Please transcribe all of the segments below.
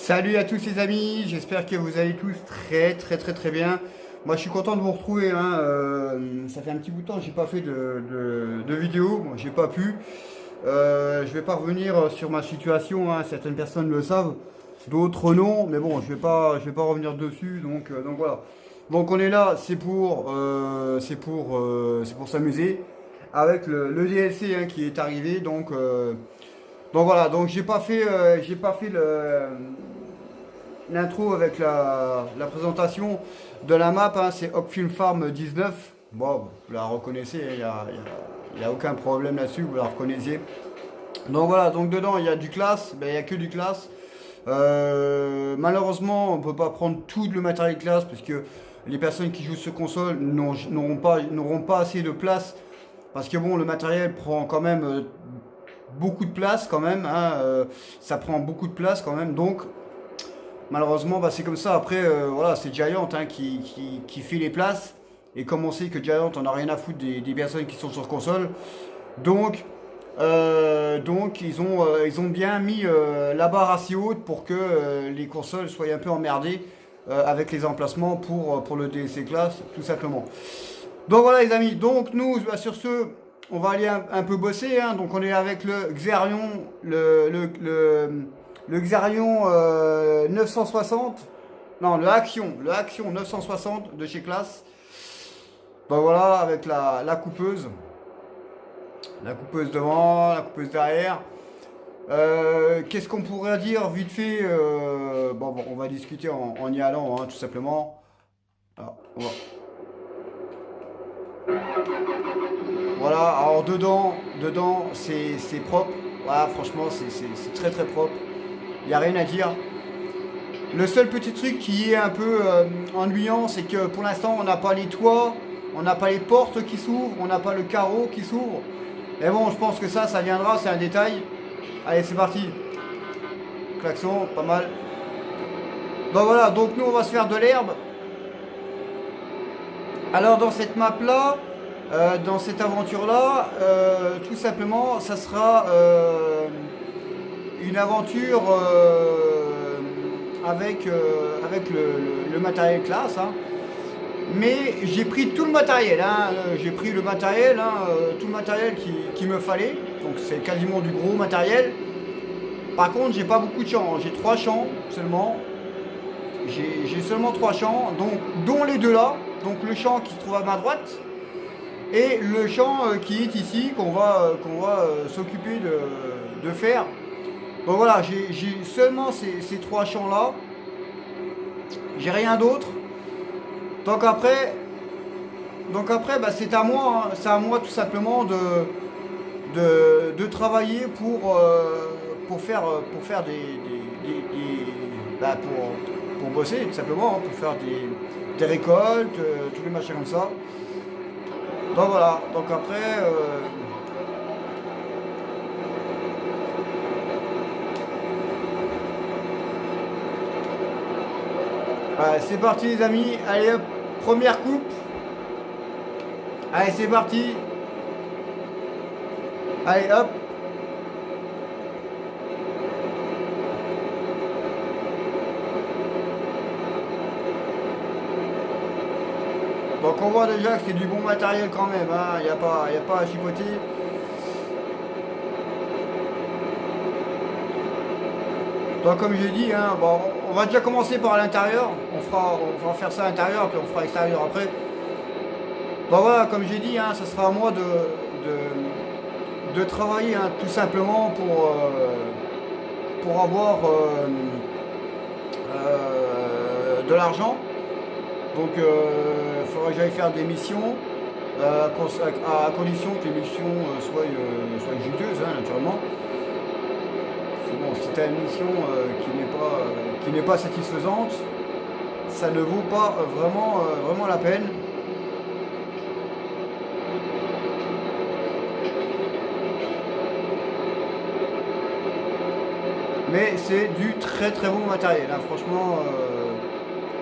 Salut à tous les amis, j'espère que vous allez tous très bien. Moi je suis content de vous retrouver, hein. Ça fait un petit bout de temps que j'ai pas fait de vidéo, moi j'ai pas pu. Je vais pas revenir sur ma situation, hein. Certaines personnes le savent, d'autres non, mais bon je vais pas revenir dessus, donc voilà. Donc on est là, c'est pour s'amuser avec le DLC, hein, qui est arrivé, donc voilà, donc j'ai pas fait l'intro avec la présentation de la map, hein, c'est Hopfilm Farm 19. Bon, vous la reconnaissez, il y a aucun problème là-dessus, vous la reconnaissez. Donc voilà, donc dedans il y a du classe, ben, il n'y a que du classe. Malheureusement, on ne peut pas prendre tout le matériel classe parce que les personnes qui jouent sur console n'auront pas assez de place. Parce que bon, le matériel prend quand même beaucoup de place quand même, hein, ça prend beaucoup de place quand même, donc malheureusement bah, c'est comme ça. Après voilà, c'est Giant, hein, qui fait les places, et comme on sait que Giant on a rien à foutre des personnes qui sont sur console, donc ils ont bien mis la barre assez haute pour que les consoles soient un peu emmerdées avec les emplacements pour le DLC classe, tout simplement. Donc voilà les amis, donc nous bah, sur ce, on va aller un peu bosser, hein. Donc on est avec le Xerion, le Xerion 960, non le Action 960 de chez Classe. Donc voilà, avec la coupeuse devant, la coupeuse derrière. Qu'est-ce qu'on pourrait dire vite fait, bon, on va discuter en y allant, hein, tout simplement. Alors, voilà, alors dedans c'est propre. Voilà, franchement, c'est très propre. Il n'y a rien à dire. Le seul petit truc qui est un peu ennuyant, c'est que pour l'instant, on n'a pas les toits, on n'a pas les portes qui s'ouvrent, on n'a pas le carreau qui s'ouvre. Mais bon, je pense que ça viendra, c'est un détail. Allez, c'est parti. Klaxon, pas mal. Bon voilà, donc nous, on va se faire de l'herbe. Alors dans cette map là, dans cette aventure là, tout simplement ça sera une aventure avec le matériel classe, hein. Mais j'ai pris tout le matériel, hein. J'ai pris le matériel, hein, tout le matériel qui me fallait, donc c'est quasiment du gros matériel. Par contre j'ai pas beaucoup de champs, j'ai 3 champs seulement. J'ai seulement 3 champs, donc, dont les deux là, donc le champ qui se trouve à ma droite et le champ qui est ici, qu'on va s'occuper de faire. Donc voilà, j'ai seulement ces 3 champs là, j'ai rien d'autre. Donc après bah, c'est à moi, hein, c'est à moi tout simplement de travailler pour faire bah, pour bosser tout simplement, hein, pour faire des récoltes, tous les machins comme ça. Donc voilà, donc après ouais, c'est parti les amis, allez hop, première coupe. Allez c'est parti. Allez hop. Donc on voit déjà que c'est du bon matériel quand même, hein. Y a pas à chipoter. Donc comme j'ai dit, hein, bon, on va déjà commencer par l'intérieur. On va faire ça à l'intérieur, puis on fera l'extérieur après. Bon voilà, comme j'ai dit, hein, ça sera à moi de travailler, hein, tout simplement pour avoir de l'argent. Donc il faudra que j'aille faire des missions, à condition que les missions soient juteuses, hein, naturellement. Bon, si tu as une mission qui n'est pas satisfaisante, ça ne vaut pas vraiment la peine. Mais c'est du très bon matériel, hein, franchement.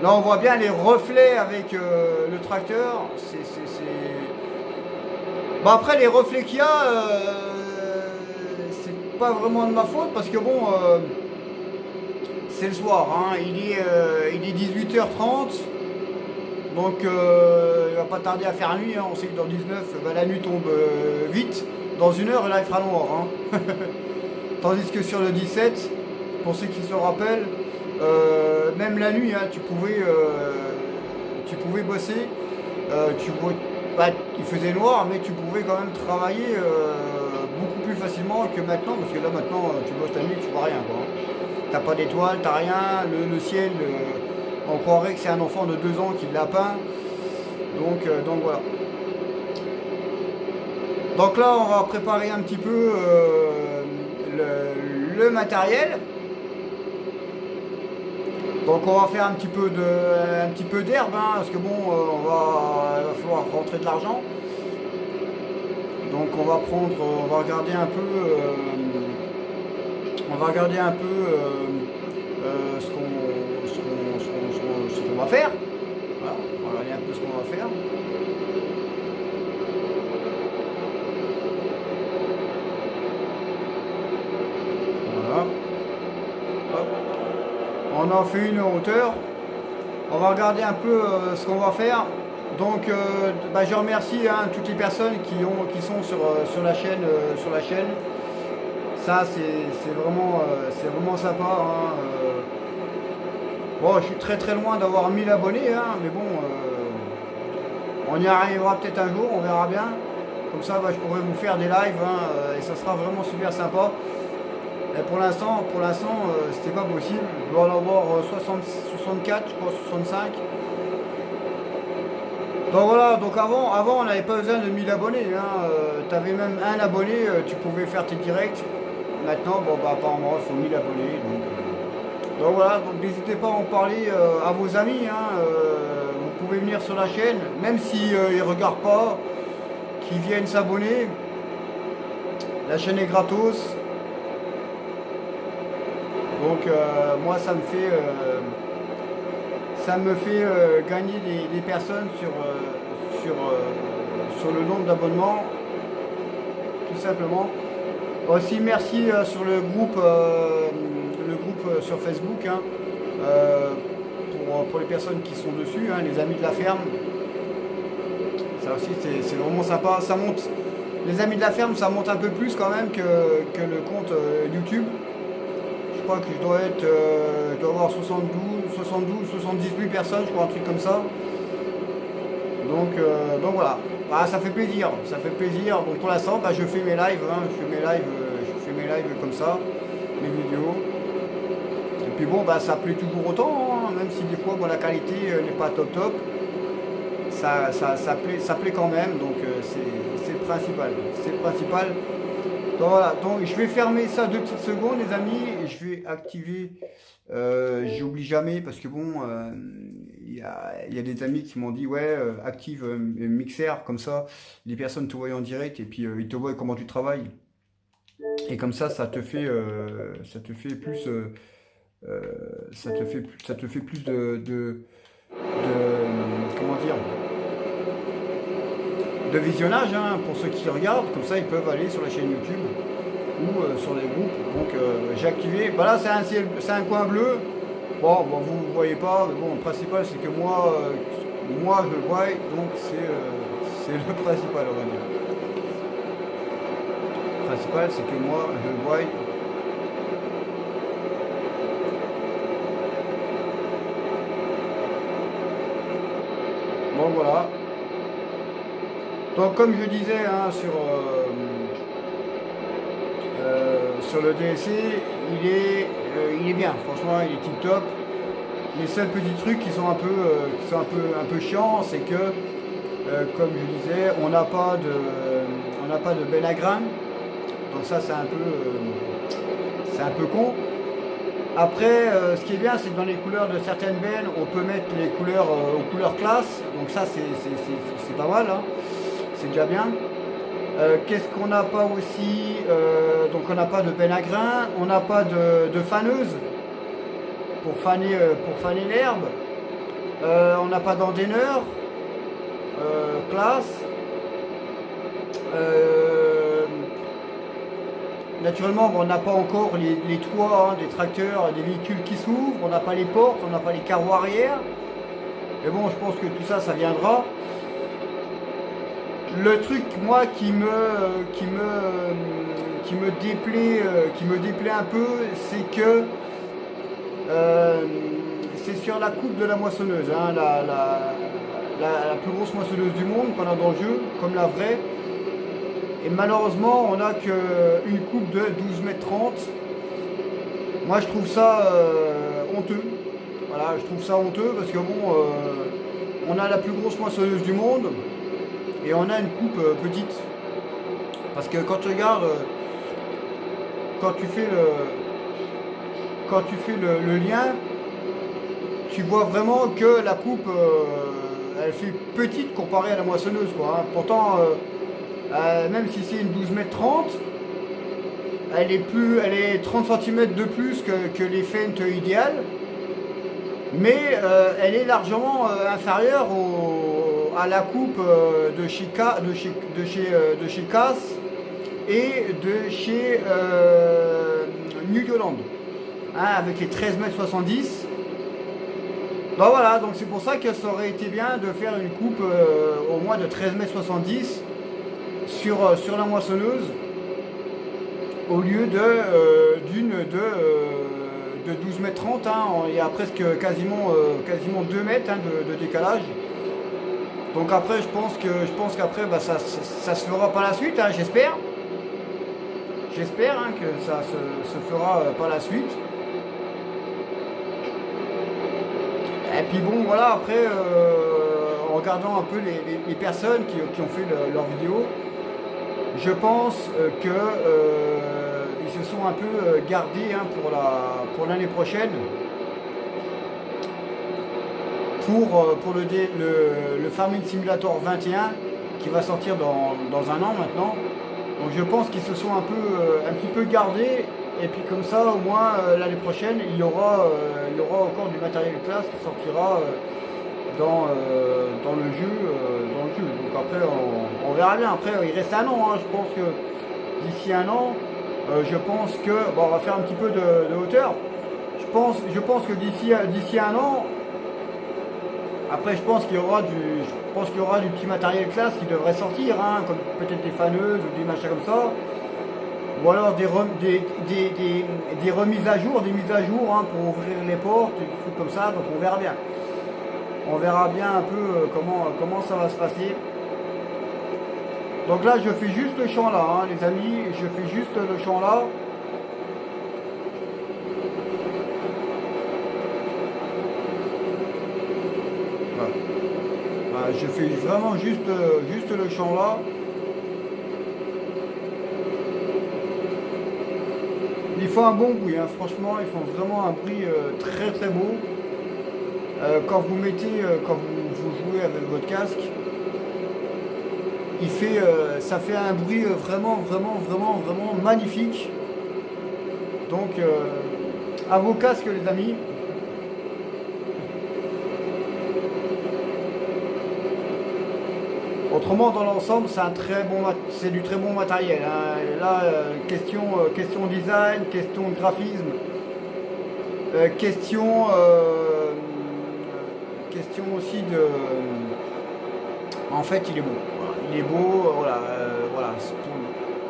Là on voit bien les reflets avec le tracteur. Bon après les reflets qu'il y a, c'est pas vraiment de ma faute parce que bon, c'est le soir, hein. Il est 18h30. Donc il va pas tarder à faire nuit, hein. On sait que dans le 19, bah, la nuit tombe vite. Dans une heure, là, il fera noir, hein. Tandis que sur le 17, pour ceux qui se rappellent, même la nuit, hein, tu pouvais bosser. Bah, il faisait noir, mais tu pouvais quand même travailler beaucoup plus facilement que maintenant, parce que là maintenant, tu bosses la nuit, tu vois rien, quoi. T'as pas d'étoiles, t'as rien, le ciel, on croirait que c'est un enfant de 2 ans qui l'a peint. Donc voilà. Donc là, on va préparer un petit peu le matériel. Donc on va faire un petit peu d'herbe, hein, parce que bon, il va falloir rentrer de l'argent. Donc on va regarder un peu, ce qu'on va faire. Voilà, on va regarder un peu ce qu'on va faire. Voilà. Hop. On en fait une hauteur. On va regarder un peu ce qu'on va faire. Donc bah, je remercie, hein, toutes les personnes qui sont sur la chaîne. Ça c'est vraiment sympa, hein. Bon, je suis très très loin d'avoir 1000 abonnés, hein, mais bon, on y arrivera peut-être un jour, on verra bien. Comme ça, bah, je pourrai vous faire des lives, hein, et ça sera vraiment super sympa. Et pour l'instant, c'était pas possible. Je dois en avoir 64, je crois, 65. Donc voilà, donc avant on n'avait pas besoin de 1000 abonnés, hein. Tu avais même un abonné, tu pouvais faire tes directs. Maintenant, bon bah apparemment il faut 1000 abonnés. Donc voilà, donc n'hésitez pas à en parler à vos amis, hein. Vous pouvez venir sur la chaîne, même si ils ne regardent pas, qu'ils viennent s'abonner. La chaîne est gratos. Donc moi ça me fait gagner des personnes sur le nombre d'abonnements, tout simplement. Aussi merci sur le groupe sur Facebook, hein, pour les personnes qui sont dessus, hein, les amis de la ferme. Ça aussi c'est vraiment sympa. Ça monte, les amis de la ferme, ça monte un peu plus quand même que le compte YouTube. Je crois que je dois avoir 72, 78 personnes, je crois, un truc comme ça. Donc voilà. Bah, ça fait plaisir. Donc pour l'instant, bah, je fais mes lives, hein, je fais mes lives comme ça, mes vidéos. Et puis bon, bah, ça plaît toujours autant, hein, même si des fois, bon, la qualité n'est pas top. Ça plaît quand même, donc c'est le principal. Donc voilà, donc je vais fermer ça 2 petites secondes, les amis, et je vais activer, j'oublie jamais, parce que bon, il y a des amis qui m'ont dit, ouais, active Mixer, comme ça, les personnes te voient en direct, et puis ils te voient comment tu travailles, et comme ça te fait plus, comment dire, de visionnage, hein, pour ceux qui regardent. Comme ça ils peuvent aller sur la chaîne YouTube ou sur les groupes. Donc j'ai activé, bah là c'est un coin bleu. Bon, vous ne voyez pas, mais bon, le principal c'est que moi je le vois, donc c'est le principal, on va dire. Le principal c'est que moi je le vois. Bon voilà. Donc comme je disais, hein, sur le DLC, il est bien, franchement il est tip top. Les seuls petits trucs qui sont un peu chiants, c'est que comme je disais, on n'a pas de benne à grains. Donc ça c'est un peu con. Après, ce qui est bien, c'est que dans les couleurs de certaines bennes, on peut mettre les couleurs aux couleurs classe. Donc ça c'est pas mal, hein. C'est déjà bien. Qu'est-ce qu'on n'a pas aussi, donc on n'a pas de benne à grains, on n'a pas de faneuse pour faner l'herbe, on n'a pas d'endaineur classe, naturellement, bon, on n'a pas encore les toits hein, des tracteurs, des véhicules qui s'ouvrent, on n'a pas les portes, on n'a pas les carreaux arrière. Mais bon, je pense que tout ça, ça viendra. Le truc, moi, qui me déplaît un peu, c'est que c'est sur la coupe de la moissonneuse, hein, la plus grosse moissonneuse du monde qu'on a dans le jeu, comme la vraie. Et malheureusement, on n'a qu'une coupe de 12,30 m. Moi, je trouve ça honteux. Voilà, je trouve ça honteux parce que bon, on a la plus grosse moissonneuse du monde et on a une coupe petite. Parce que quand tu regardes, quand tu fais le lien, tu vois vraiment que la coupe, elle fait petite comparée à la moissonneuse, quoi, hein. Pourtant, même si c'est une 12,30 m, elle est 30 cm de plus que les Fendt idéales, mais elle est largement inférieure à la coupe de chez Cass et de chez New Holland, hein, avec les 13,70 m. Ben voilà, donc c'est pour ça que ça aurait été bien de faire une coupe au moins de 13,70 m sur la moissonneuse au lieu d'une de 12,30 m. Hein, il y a presque quasiment 2 mètres hein, de décalage. Donc après, je pense qu'après, bah, ça se fera par la suite, hein, j'espère. J'espère hein, que ça se fera par la suite. Et puis bon, voilà, après, en regardant un peu les personnes qui ont fait leur vidéo, je pense qu'ils se sont un peu gardés hein, pour l'année prochaine pour le Farming Simulator 21 qui va sortir dans un an maintenant. Donc je pense qu'ils se sont un petit peu gardés et puis comme ça au moins l'année prochaine il y aura encore du matériel classe qui sortira dans le jeu. Donc après on verra bien. Après il reste un an, hein. Je pense que d'ici un an, je pense que bon, on va faire un petit peu de hauteur. Je pense que d'ici un an, après je pense qu'il y aura du petit matériel classe qui devrait sortir, hein, comme peut-être des faneuses ou des machins comme ça. Ou alors des remises à jour, des mises à jour hein, pour ouvrir les portes, des trucs comme ça, donc on verra bien. On verra bien un peu comment ça va se passer. Donc là je fais juste le champ là, hein, les amis, je fais juste le champ là. Voilà. Voilà, je fais vraiment juste le champ là. Ils font un bon bruit, hein. Franchement, ils font vraiment un bruit très très beau. Quand vous jouez avec votre casque, ça fait un bruit vraiment magnifique. Donc, à vos casques les amis. Autrement, dans l'ensemble, c'est du très bon matériel, hein. Et là, question design, question graphisme, question aussi de. En fait, il est beau. Voilà. Il est beau, voilà, voilà,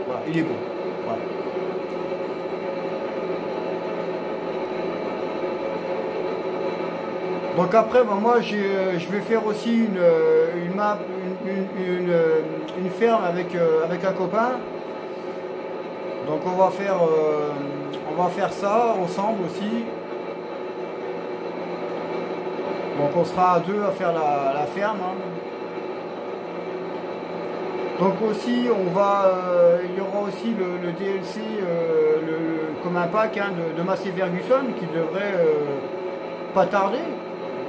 voilà, il est beau. Voilà. Donc après, ben, moi, je vais faire aussi une ferme avec un copain. Donc on va faire ça ensemble aussi. Donc on sera à deux à faire la ferme. Hein. Donc aussi il y aura aussi le DLC comme un pack hein, de Massey Ferguson qui devrait pas tarder,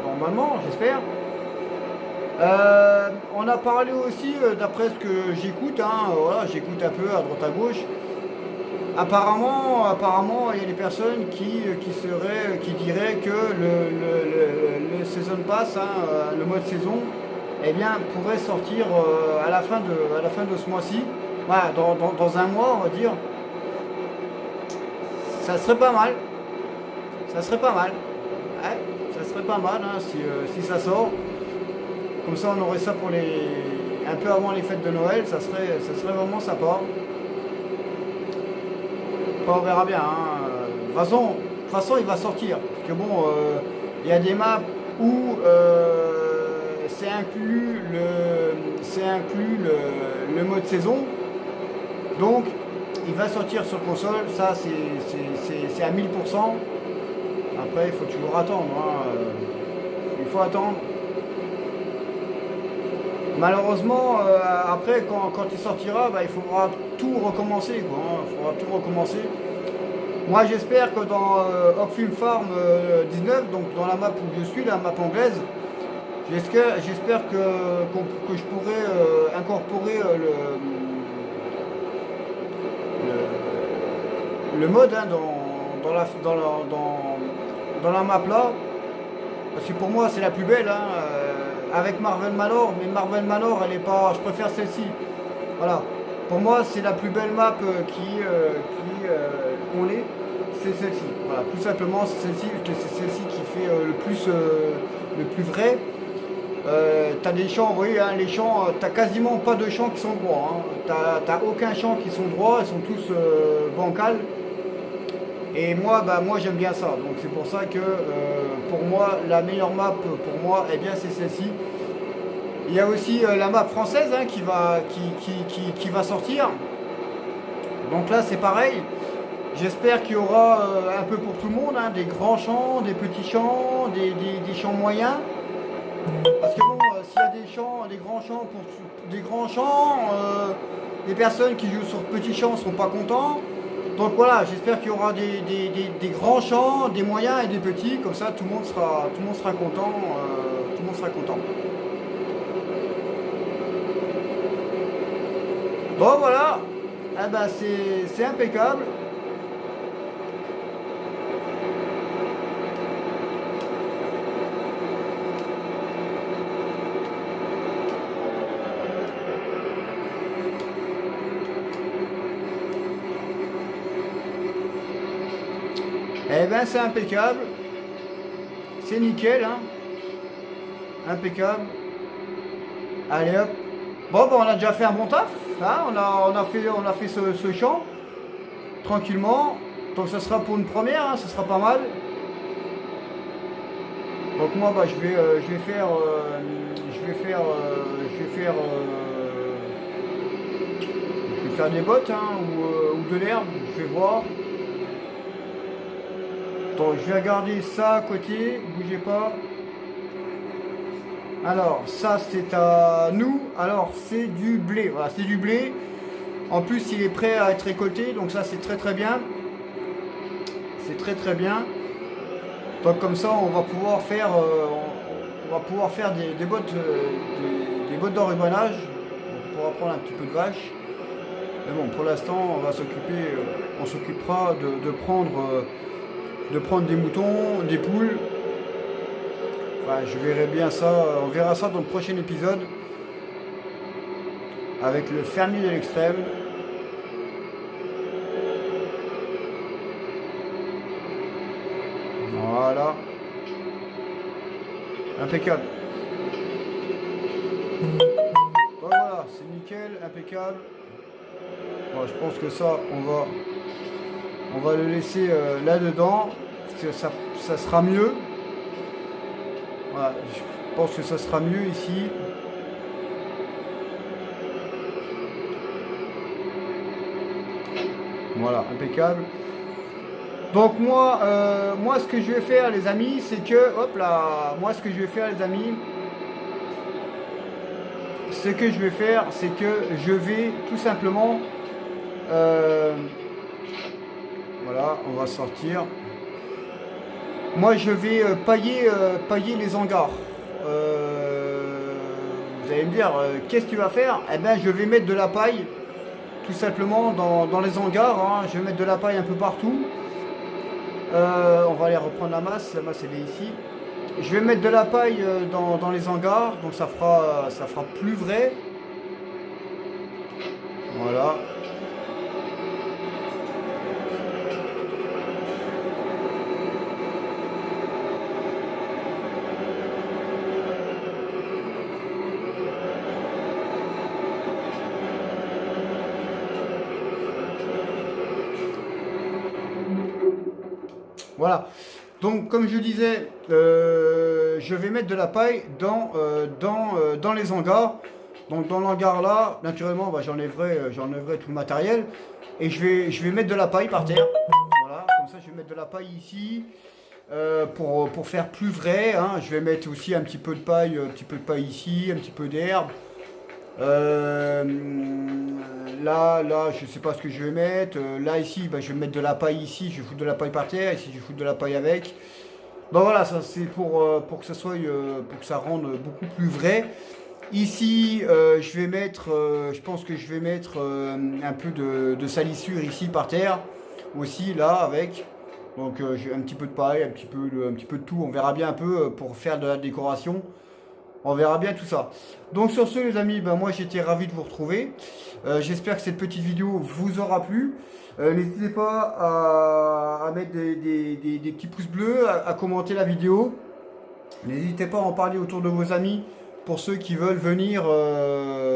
normalement, j'espère. On a parlé aussi, d'après ce que j'écoute, hein, voilà, j'écoute un peu à droite à gauche. Apparemment, il y a des personnes qui diraient que le Season Pass, hein, le mode saison, eh bien, pourrait sortir à la fin de ce mois-ci, voilà, dans un mois, on va dire. ça serait pas mal. Ça serait pas mal. Ouais, ça serait pas mal hein, si ça sort. Comme ça on aurait ça pour un peu avant les fêtes de Noël, ça serait vraiment sympa. Enfin, on verra bien. Hein. De toute façon, il va sortir. Parce que bon, il y a des maps où c'est inclus le mode saison. Donc, il va sortir sur console. Ça, c'est à 1000%. Après, il faut toujours attendre. Hein. Il faut attendre. Malheureusement, après, quand il sortira, bah, il faudra tout recommencer. Quoi, hein. Il faudra tout recommencer. Moi, j'espère que dans Oakfield Farm 19, donc dans la map où je suis, la map anglaise, j'espère que je pourrai incorporer le mode hein, dans la map là. Parce que pour moi, c'est la plus belle. Hein, avec Marvel Manor, mais Marvel Manor, elle est pas. Je préfère celle-ci. Voilà. Pour moi, c'est la plus belle map qu'on ait. C'est celle-ci. Voilà. Tout simplement, c'est celle-ci qui fait le plus vrai. T'as des champs, vous voyez, hein, les champs, t'as quasiment pas de champs qui sont droits. Hein. T'as aucun champ qui sont droits, ils sont tous bancals. Et moi, moi j'aime bien ça. Donc c'est pour ça que pour moi, la meilleure map pour moi, eh bien c'est celle-ci. Il y a aussi la map française hein, qui va sortir. Donc là c'est pareil. J'espère qu'il y aura un peu pour tout le monde, hein, des grands champs, des petits champs, des champs moyens. Parce que bon, s'il y a des grands champs pour des grands champs, les personnes qui jouent sur petits champs ne seront pas contents. Donc voilà, j'espère qu'il y aura des grands champs, des moyens et des petits, comme ça tout le monde sera content. Tout le monde sera content. Bon voilà, eh ben, c'est impeccable. Eh ben c'est impeccable, c'est nickel, hein. Impeccable. Allez hop. Bon ben on a déjà fait un bon taf, hein. On a fait ce champ tranquillement. Donc ça sera pour une première, hein. Ça sera pas mal. Donc moi bah, je vais faire des bottes hein, ou de l'herbe, je vais voir. Donc je vais regarder ça à côté, bougez pas. Alors ça c'est à nous, alors c'est du blé, voilà c'est du blé. En plus il est prêt à être récolté, donc ça c'est très bien. C'est très bien. Donc comme ça on va pouvoir faire des bottes d'enrubanage. On pourra prendre un petit peu de vache. Mais bon pour l'instant on s'occupera de prendre des moutons, des poules. Enfin, je verrai bien ça, on verra ça dans le prochain épisode avec le fermier de l'extrême. Voilà. Impeccable. Donc voilà, c'est nickel, impeccable. Bon, je pense que ça, on va le laisser là-dedans. Ça sera mieux. Voilà, je pense que ça sera mieux ici. Voilà, impeccable. Donc moi, ce que je vais faire les amis, c'est que, hop là, c'est que je vais tout simplement, voilà, on va sortir. Moi je vais pailler les hangars. Vous allez me dire, qu'est-ce que tu vas faire? Eh bien je vais mettre de la paille, tout simplement dans les hangars. Hein. Je vais mettre de la paille un peu partout. On va aller reprendre la masse elle est ici. Je vais mettre de la paille dans les hangars, donc ça fera plus vrai. Voilà. Voilà. Donc, comme je disais, je vais mettre de la paille dans les hangars. Donc, dans l'hangar là, naturellement, bah, j'enlèverai tout le matériel. Et je vais mettre de la paille par terre. Voilà, comme ça, je vais mettre de la paille ici. Pour faire plus vrai, hein. Je vais mettre aussi un petit peu de paille, ici, un petit peu d'herbe. Euh, là, je sais pas ce que je vais mettre. Là, ici, bah, je vais mettre de la paille ici. Je vais foutre de la paille par terre. Ici, je vais foutre de la paille avec. Bon, voilà, ça c'est pour que ça soit, pour que ça rende beaucoup plus vrai. Ici, je pense que je vais mettre un peu de salissure ici par terre aussi là avec. Donc j'ai un petit peu de paille, un petit peu de tout. On verra bien un peu pour faire de la décoration. On verra bien tout ça. Donc sur ce les amis, ben, moi j'étais ravi de vous retrouver. J'espère que cette petite vidéo vous aura plu. N'hésitez pas à mettre des petits pouces bleus, à commenter la vidéo. N'hésitez pas à en parler autour de vos amis pour ceux qui veulent venir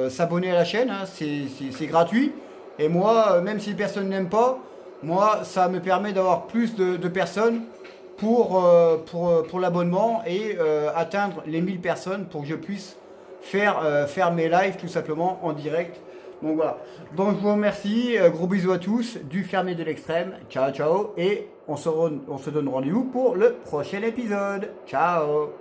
s'abonner à la chaîne. Hein. C'est gratuit. Et moi, même si personne n'aime pas, moi ça me permet d'avoir plus de personnes pour l'abonnement et atteindre les 1000 personnes pour que je puisse faire mes lives tout simplement en direct. Donc voilà. Donc je vous remercie. Gros bisous à tous du fermier de l'extrême. Ciao ciao. Et on se donne rendez-vous pour le prochain épisode. Ciao.